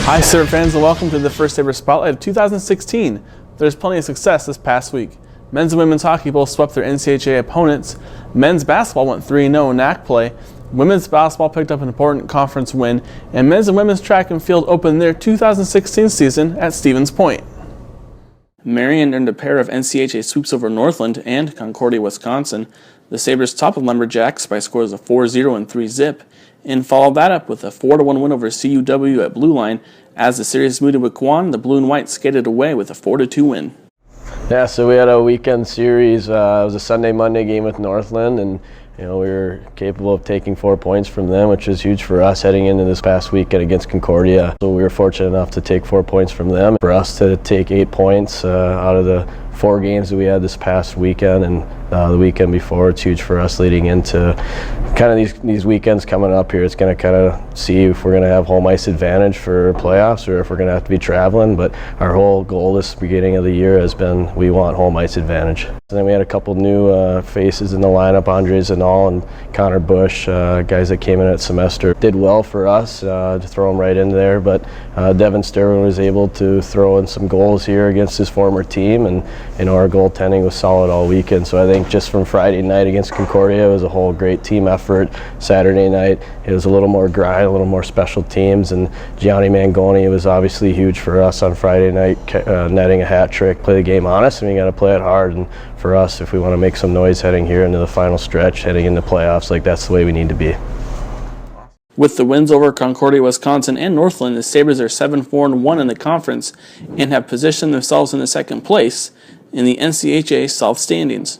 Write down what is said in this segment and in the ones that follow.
Hi, Sabre fans, and welcome to the first Sabre Spotlight of 2016. There's plenty of success this past week. Men's and women's hockey both swept their NCHA opponents. Men's basketball went 3-0 in NAC play. Women's basketball picked up an important conference win, and men's and women's track and field opened their 2016 season at Stevens Point. Marian earned a pair of NCHA sweeps over Northland and Concordia, Wisconsin. The Sabres toppled Lumberjacks by scores of 4-0 and 3-zip, and followed that up with a 4-1 win over CUW at Blue Line. As the series moved to Waquan, the Blue and White skated away with a 4-2 win. Yeah, so we had a weekend series. It was a Sunday-Monday game with Northland, and we were capable of taking 4 points from them, which is huge for us heading into this past weekend against Concordia. So we were fortunate enough to take 4 points from them. For us to take 8 points out of the 4 games that we had this past weekend and the weekend before, it's huge for us leading into kind of these weekends coming up here. It's going to kind of see if we're going to have home ice advantage for playoffs or if we're going to have to be traveling. But our whole goal this beginning of the year has been we want home ice advantage. And then we had a couple new faces in the lineup, Andre Zanal and Connor Bush, guys that came in at semester. Did well for us to throw them right in there, but Devin Sterling was able to throw in some goals here against his former team, and our goaltending was solid all weekend. So I think just from Friday night against Concordia, it was a whole great team effort. Saturday night, it was a little more grind, a little more special teams, and Gianni Mangoni was obviously huge for us on Friday night, netting a hat trick. Play the game honest, and we got to play it hard. And for us, if we want to make some noise heading here into the final stretch, heading into playoffs, that's the way we need to be. With the wins over Concordia, Wisconsin, and Northland, the Sabres are 7-4-1 in the conference and have positioned themselves in the second place in the NCHA South standings.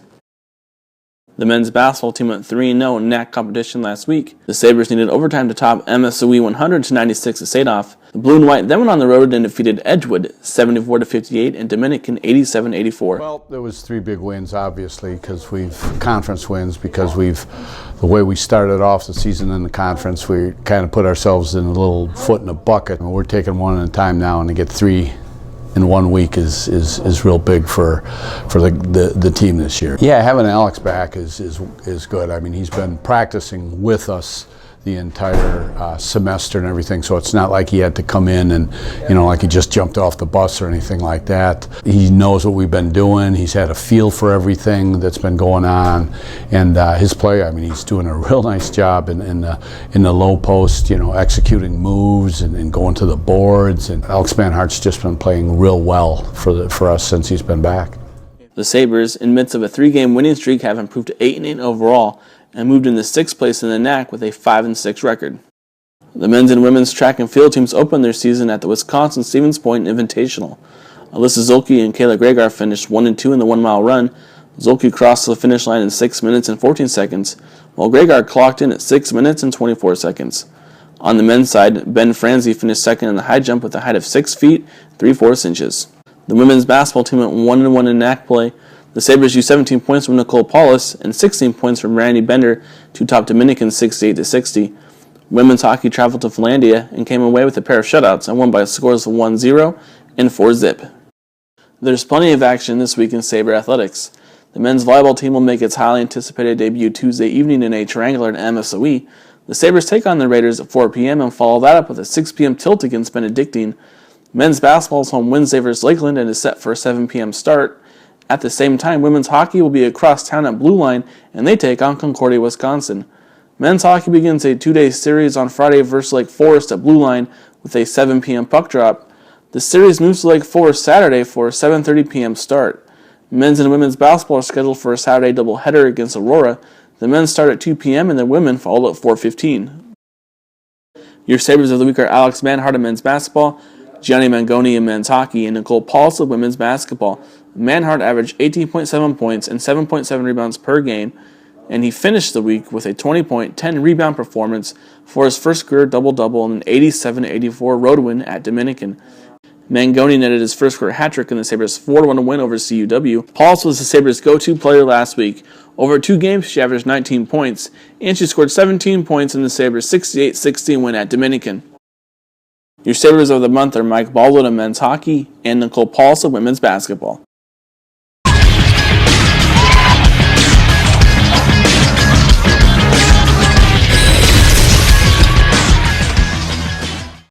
The men's basketball team went 3-0 in NAC competition last week. The Sabres needed overtime to top MSOE 100-96 at Sadoff. The Blue and White then went on the road and defeated Edgewood 74-58 and Dominican 87-84. Well, there was 3 big wins, obviously, because conference wins, because the way we started off the season in the conference, we kind of put ourselves in a little foot in a bucket. We're taking one at a time now, and to get 3 in 1 week is real big for the team this year. Yeah, having Alex back is good. I mean, he's been practicing with us the entire semester and everything, so it's not like he had to come in and like he just jumped off the bus or anything like that. He knows what we've been doing. He's had a feel for everything that's been going on, and his play, I mean, he's doing a real nice job in the low post, executing moves and going to the boards. And Alex Manhart's just been playing real well for us since he's been back. The Sabres, in midst of a 3-game winning streak, have improved to 8-8 overall and moved into 6th place in the NAC with a 5-6 record. The men's and women's track and field teams opened their season at the Wisconsin Stevens Point Invitational. Alyssa Zolke and Kayla Gregar finished 1-2 in the 1-mile run. Zolke crossed the finish line in 6 minutes and 14 seconds, while Gregar clocked in at 6 minutes and 24 seconds. On the men's side, Ben Franzi finished second in the high jump with a height of 6 feet 3/4 inches. The women's basketball team went 1-1 in NAC play. The Sabres used 17 points from Nicole Paulus and 16 points from Randy Bender to top Dominican 68-60. Women's hockey traveled to Finlandia and came away with a pair of shutouts and won by scores of 1-0 and 4-zip. There's plenty of action this week in Sabre athletics. The men's volleyball team will make its highly anticipated debut Tuesday evening in a triangular at MSOE. The Sabres take on the Raiders at 4 p.m. and follow that up with a 6 p.m. tilt against Benedictine. Men's basketball is home Wednesday versus Lakeland and is set for a 7 p.m. start. At the same time, women's hockey will be across town at Blue Line, and they take on Concordia, Wisconsin. Men's hockey begins a 2-day series on Friday versus Lake Forest at Blue Line with a 7 p.m. puck drop. The series moves to Lake Forest Saturday for a 7:30 p.m. start. Men's and women's basketball are scheduled for a Saturday doubleheader against Aurora. The men start at 2 p.m. and the women follow at 4:15. Your Sabres of the week are Alex Manhart in men's basketball, Gianni Mangoni in men's hockey, and Nicole Paulus in women's basketball. Manhart averaged 18.7 points and 7.7 rebounds per game, and he finished the week with a 20-point, 10-rebound performance for his first career double-double in an 87-84 road win at Dominican. Mangoni netted his first career hat-trick in the Sabres' 4-1 win over CUW. Paulus was the Sabres' go-to player last week. Over 2 games, she averaged 19 points, and she scored 17 points in the Sabres' 68-16 win at Dominican. Your Sabres of the month are Mike Baldwin in men's hockey and Nicole Paulus in women's basketball.